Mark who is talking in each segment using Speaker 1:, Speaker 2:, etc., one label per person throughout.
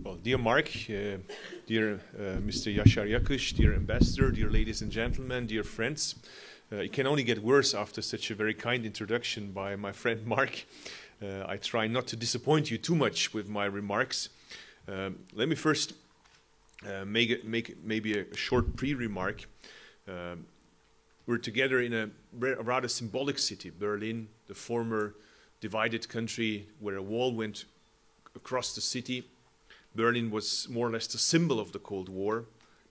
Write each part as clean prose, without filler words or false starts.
Speaker 1: Well, dear Mark, dear Mr. Yashar Yakush, dear Ambassador, dear ladies and gentlemen, dear friends, it can only get worse after such a very kind introduction by my friend Mark. I try not to disappoint you too much with my remarks. Let me first make maybe a short pre-remark. We're together in a rather symbolic city, Berlin, the former divided country where a wall went across the city. Berlin was more or less the symbol of the Cold War,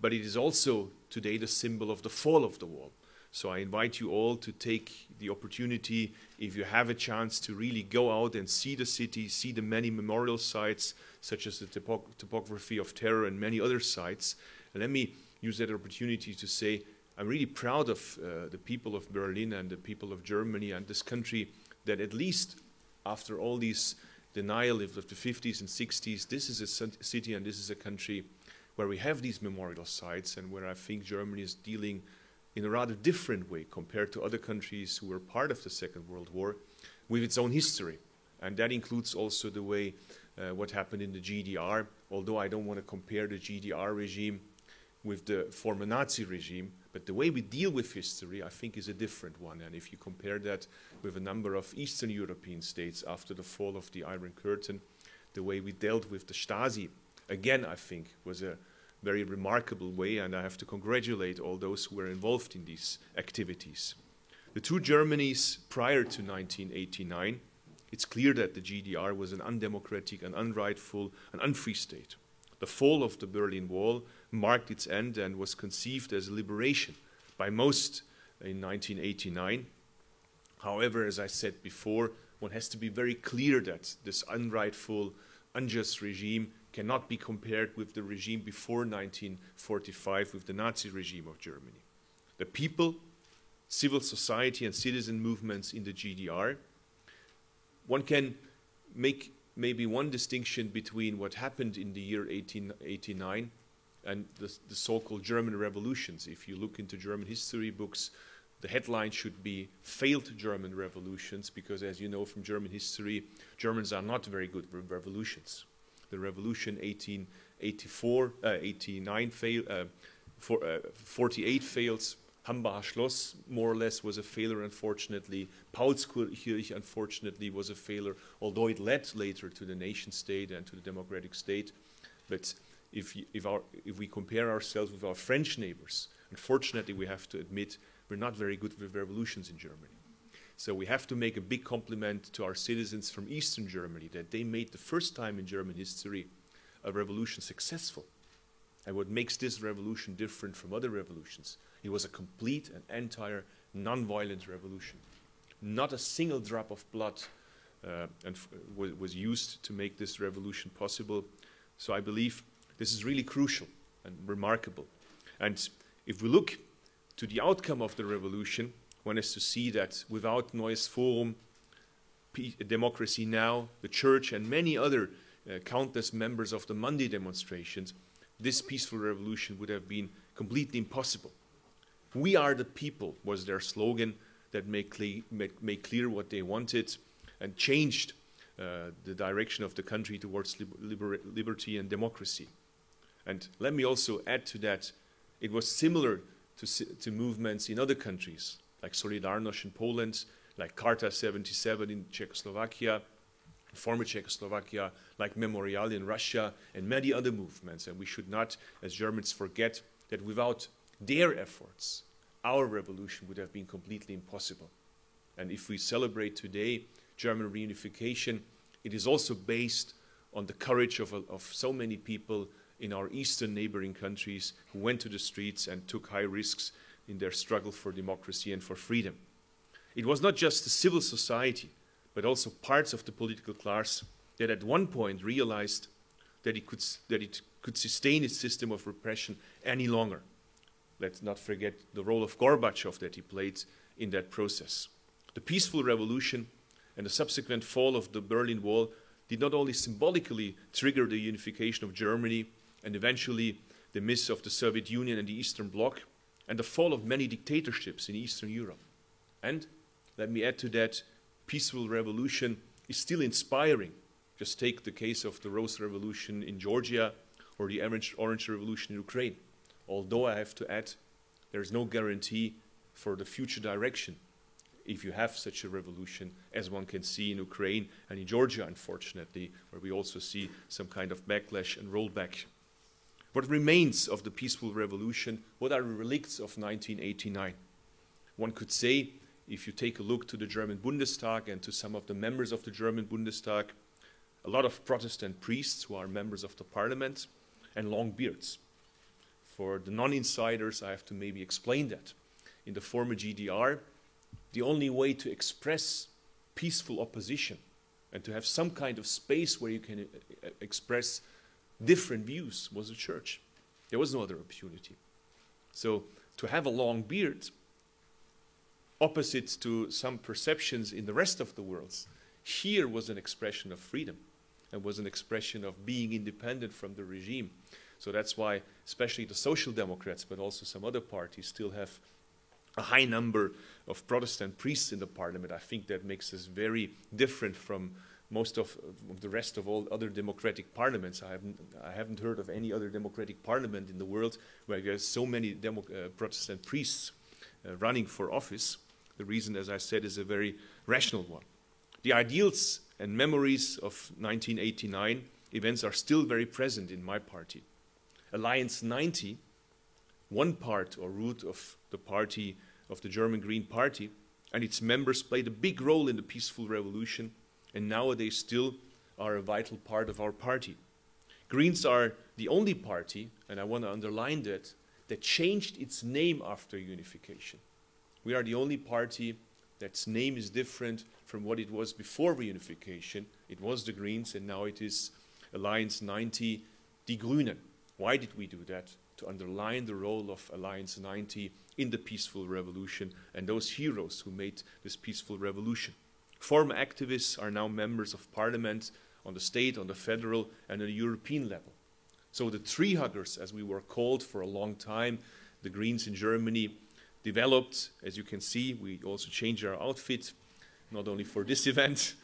Speaker 1: but it is also today the symbol of the fall of the wall. So I invite you all to take the opportunity, if you have a chance, to really go out and see the city, see the many memorial sites, such as the topography of terror and many other sites. And let me use that opportunity to say I'm really proud of the people of Berlin and the people of Germany and this country, that at least after all these denial of the 50s and 60s, this is a city and this is a country where we have these memorial sites, and where I think Germany is dealing in a rather different way compared to other countries who were part of the Second World War with its own history. And that includes also the way what happened in the GDR, although I don't want to compare the GDR regime with the former Nazi regime, but the way we deal with history, I think, is a different one. And if you compare that with a number of Eastern European states after the fall of the Iron Curtain, the way we dealt with the Stasi, again, I think, was a very remarkable way, and I have to congratulate all those who were involved in these activities. The two Germanys prior to 1989, it's clear that the GDR was an undemocratic, an unrightful, an unfree state. The fall of the Berlin Wall marked its end and was conceived as a liberation by most in 1989. However, as I said before, one has to be very clear that this unrightful, unjust regime cannot be compared with the regime before 1945, with the Nazi regime of Germany. The people, civil society and citizen movements in the GDR, one can make maybe one distinction between what happened in the year 1889 and the so-called German revolutions. If you look into German history books, the headline should be "Failed German Revolutions," because as you know from German history, Germans are not very good with revolutions. The revolution 1884, 89 failed, 48 fails. Hambacher Schloss, more or less, was a failure, unfortunately. Paulskirche, unfortunately, was a failure, although it led later to the nation state and to the democratic state. But if we compare ourselves with our French neighbors, unfortunately, we have to admit we're not very good with revolutions in Germany. So we have to make a big compliment to our citizens from Eastern Germany, that they made the first time in German history a revolution successful. And what makes this revolution different from other revolutions, it was a complete and entire non-violent revolution. Not a single drop of blood was used to make this revolution possible. So I believe this is really crucial and remarkable. And if we look to the outcome of the revolution, one has to see that without Neues Forum, Democracy Now!, the Church, and many other countless members of the Monday demonstrations, this peaceful revolution would have been completely impossible. "We are the people" was their slogan that made clear what they wanted and changed the direction of the country towards liberty and democracy. And let me also add to that, it was similar to movements in other countries, like Solidarność in Poland, like Charta 77 in Czechoslovakia, former Czechoslovakia, like Memorial in Russia, and many other movements. And we should not, as Germans, forget that without their efforts, our revolution would have been completely impossible. And if we celebrate today German reunification, it is also based on the courage of so many people in our eastern neighboring countries who went to the streets and took high risks in their struggle for democracy and for freedom. It was not just the civil society, but also parts of the political class that at one point realized that it could sustain its system of repression any longer. Let's not forget the role of Gorbachev that he played in that process. The peaceful revolution and the subsequent fall of the Berlin Wall did not only symbolically trigger the unification of Germany and eventually the myths of the Soviet Union and the Eastern Bloc and the fall of many dictatorships in Eastern Europe. And let me add to that, peaceful revolution is still inspiring Just take the case of the Rose Revolution in Georgia or the Orange Revolution in Ukraine. Although I have to add, there is no guarantee for the future direction if you have such a revolution, as one can see in Ukraine and in Georgia, unfortunately, where we also see some kind of backlash and rollback. What remains of the peaceful revolution? What are the relicts of 1989? One could say, if you take a look to the German Bundestag and to some of the members of the German Bundestag, a lot of Protestant priests who are members of the parliament and long beards. For the non-insiders, I have to maybe explain that. In the former GDR, the only way to express peaceful opposition and to have some kind of space where you can express different views was a church. There was no other opportunity. So to have a long beard, opposite to some perceptions in the rest of the world, here was an expression of freedom and was an expression of being independent from the regime. So that's why especially the Social Democrats, but also some other parties, still have a high number of Protestant priests in the parliament. I think that makes us very different from most of the rest of all other democratic parliaments. I haven't heard of any other democratic parliament in the world where there's so many Protestant priests running for office. The reason, as I said, is a very rational one. The ideals and memories of 1989 events are still very present in my party. Alliance 90, one part or root of the party, of the German Green Party, and its members played a big role in the peaceful revolution, and nowadays still are a vital part of our party. Greens are the only party, and I want to underline that changed its name after unification. We are the only party that's name is different from what it was before reunification. It was the Greens, and now it is Alliance 90, Die Grünen. Why did we do that? To underline the role of Alliance 90 in the peaceful revolution and those heroes who made this peaceful revolution. Former activists are now members of parliament on the state, on the federal, and on the European level. So the tree huggers, as we were called for a long time, the Greens in Germany, developed, as you can see, we also changed our outfit, not only for this event,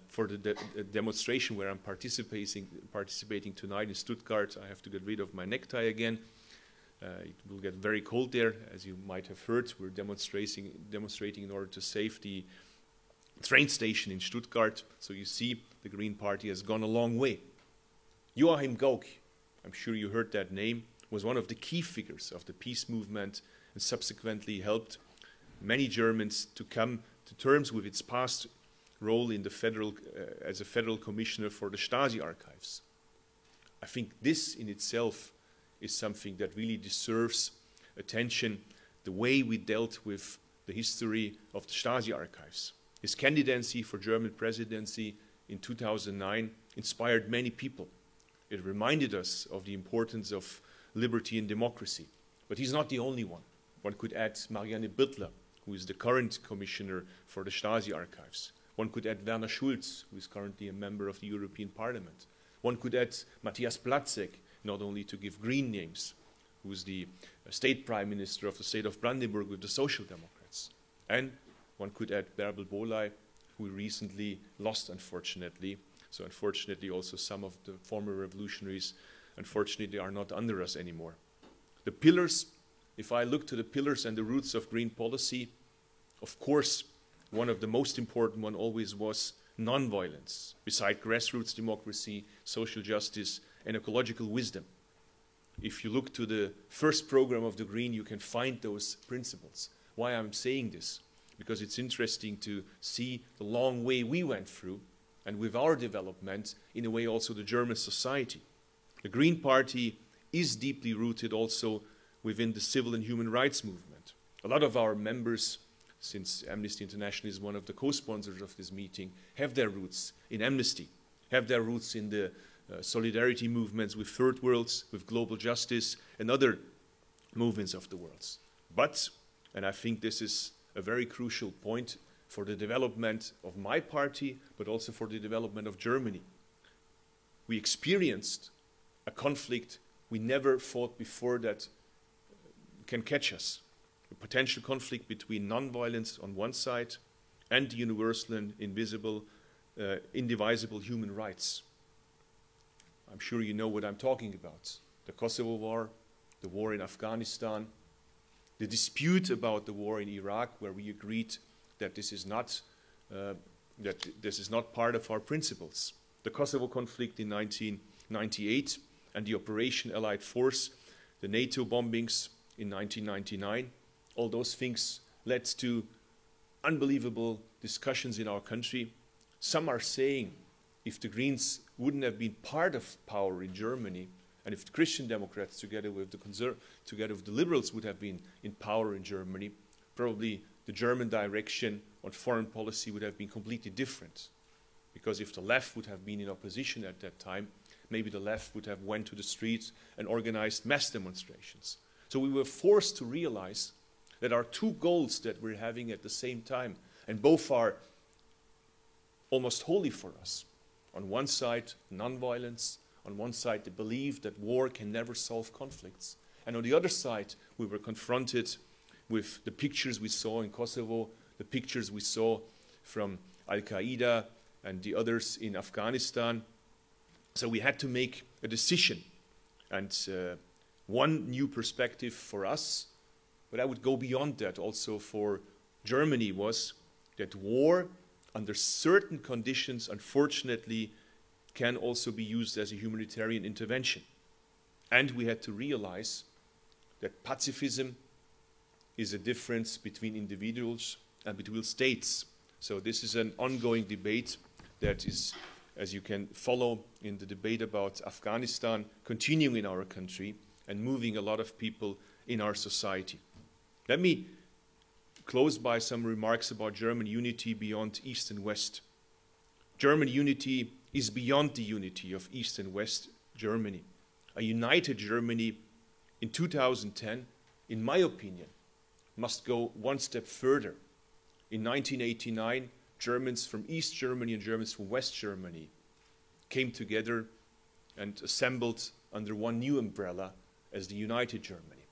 Speaker 1: for the demonstration where I'm participating tonight in Stuttgart. I have to get rid of my necktie again. It will get very cold there, as you might have heard. We're demonstrating in order to save the train station in Stuttgart. So you see, the Green Party has gone a long way. Joachim Gauck, I'm sure you heard that name, was one of the key figures of the peace movement and subsequently helped many Germans to come to terms with its past role in the federal, as a federal commissioner for the Stasi archives. I think this in itself is something that really deserves attention, the way we dealt with the history of the Stasi archives. His candidacy for German presidency in 2009 inspired many people. It reminded us of the importance of liberty and democracy. But he's not the only one. One could add Marianne Bittler, who is the current commissioner for the Stasi archives. One could add Werner Schulz, who is currently a member of the European Parliament. One could add Matthias Platzek, not only to give green names, who is the state prime minister of the state of Brandenburg with the Social Democrats. And one could add Bärbel Bohley, who we recently lost, unfortunately. So unfortunately also some of the former revolutionaries, unfortunately, are not under us anymore. The pillars, if I look to the pillars and the roots of green policy, of course, one of the most important one always was non-violence, beside grassroots democracy, social justice, and ecological wisdom. If you look to the first program of the Green, you can find those principles. Why I'm saying this? Because it's interesting to see the long way we went through, and with our development, in a way also the German society. The Green Party is deeply rooted also within the civil and human rights movement. A lot of our members, since Amnesty International is one of the co-sponsors of this meeting, have their roots in Amnesty, have their roots in the solidarity movements with third worlds, with global justice, and other movements of the world. But, and I think this is a very crucial point for the development of my party, but also for the development of Germany. We experienced a conflict we never thought before that can catch us. A potential conflict between non-violence on one side and the universal and invisible indivisible human rights. I'm sure you know what I'm talking about. The Kosovo War, the war in Afghanistan, the dispute about the war in Iraq, where we agreed that this is not part of our principles. The Kosovo conflict in 1998 and the Operation Allied Force, the NATO bombings in 1999, all those things led to unbelievable discussions in our country. Some are saying if the Greens wouldn't have been part of power in Germany, and if the Christian Democrats together with the Liberals would have been in power in Germany, probably the German direction on foreign policy would have been completely different. Because if the left would have been in opposition at that time, maybe the left would have went to the streets and organized mass demonstrations. So we were forced to realize that our two goals that we're having at the same time, and both are almost holy for us. On one side, nonviolence. On one side, the belief that war can never solve conflicts. And on the other side, we were confronted with the pictures we saw in Kosovo, the pictures we saw from Al-Qaeda and the others in Afghanistan. So we had to make a decision. And one new perspective for us, but I would go beyond that also for Germany, was that war under certain conditions, unfortunately, can also be used as a humanitarian intervention. And we had to realize that pacifism is a difference between individuals and between states. So this is an ongoing debate that is, as you can follow in the debate about Afghanistan, continuing in our country and moving a lot of people in our society. Let me close by some remarks about German unity beyond East and West. German unity is beyond the unity of East and West Germany. A united Germany in 2010, in my opinion, must go one step further. In 1989, Germans from East Germany and Germans from West Germany came together and assembled under one new umbrella as the United Germany.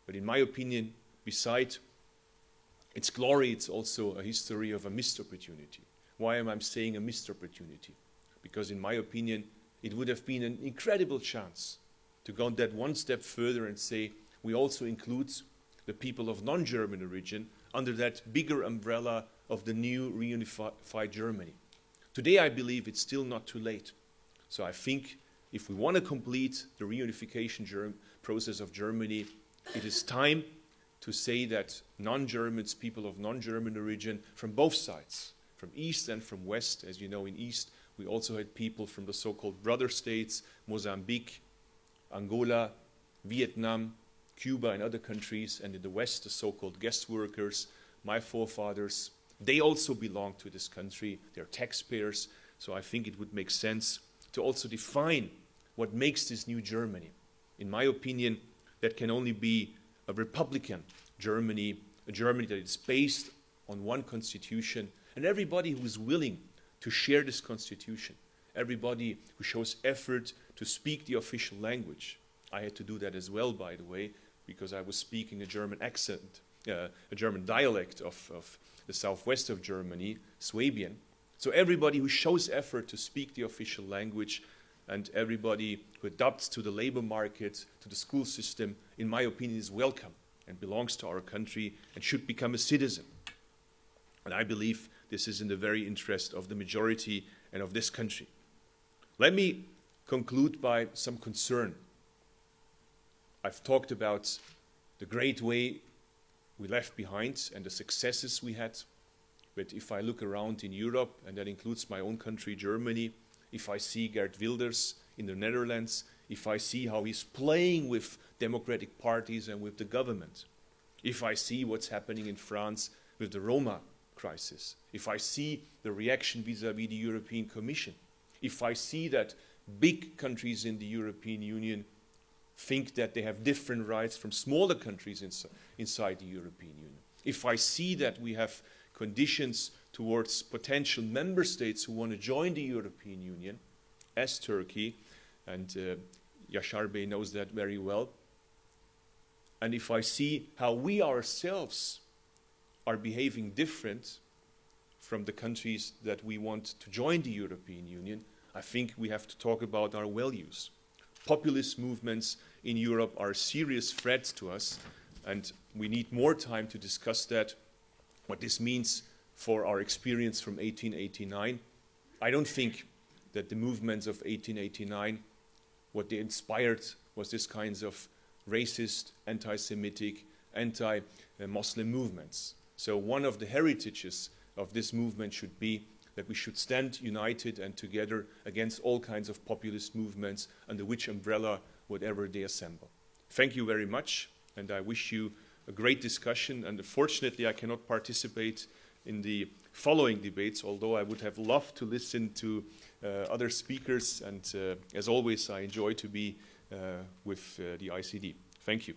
Speaker 1: But in my opinion, beside its glory, it's also a history of a missed opportunity. Why am I saying a missed opportunity? Because in my opinion, it would have been an incredible chance to go that one step further and say we also include the people of non-German origin under that bigger umbrella of the new reunified Germany. Today I believe it's still not too late. So I think if we want to complete the reunification process of Germany, it is time to say that non-Germans, people of non-German origin from both sides, from East and from West, as you know, in East we also had people from the so-called brother states, Mozambique, Angola, Vietnam, Cuba and other countries, and in the West the so-called guest workers, my forefathers. They also belong to this country, they're taxpayers, so I think it would make sense to also define what makes this new Germany. In my opinion, that can only be a Republican Germany, a Germany that is based on one constitution, and everybody who is willing to share this constitution, everybody who shows effort to speak the official language. I had to do that as well, by the way, because I was speaking a German accent, a German dialect of the southwest of Germany, Swabian. So everybody who shows effort to speak the official language and everybody who adapts to the labor market, to the school system, in my opinion, is welcome and belongs to our country and should become a citizen. And I believe this is in the very interest of the majority and of this country. Let me conclude by some concern. I've talked about the great way we left behind and the successes we had. But if I look around in Europe, and that includes my own country, Germany, if I see Geert Wilders in the Netherlands, if I see how he's playing with democratic parties and with the government, if I see what's happening in France with the Roma crisis, if I see the reaction vis-à-vis the European Commission, if I see that big countries in the European Union think that they have different rights from smaller countries inside the European Union, if I see that we have conditions towards potential member states who want to join the European Union, as Turkey, and Yashar Bey knows that very well, and if I see how we ourselves are behaving different from the countries that we want to join the European Union, I think we have to talk about our values. Populist movements in Europe are a serious threat to us, and we need more time to discuss that, what this means for our experience from 1889. I don't think that the movements of 1889, what they inspired was this kinds of racist, anti-Semitic, anti-Muslim movements. So one of the heritages of this movement should be that we should stand united and together against all kinds of populist movements under which umbrella, whatever they assemble. Thank you very much, and I wish you a great discussion. And unfortunately, I cannot participate in the following debates, although I would have loved to listen to other speakers. And as always, I enjoy to be with the ICD. Thank you.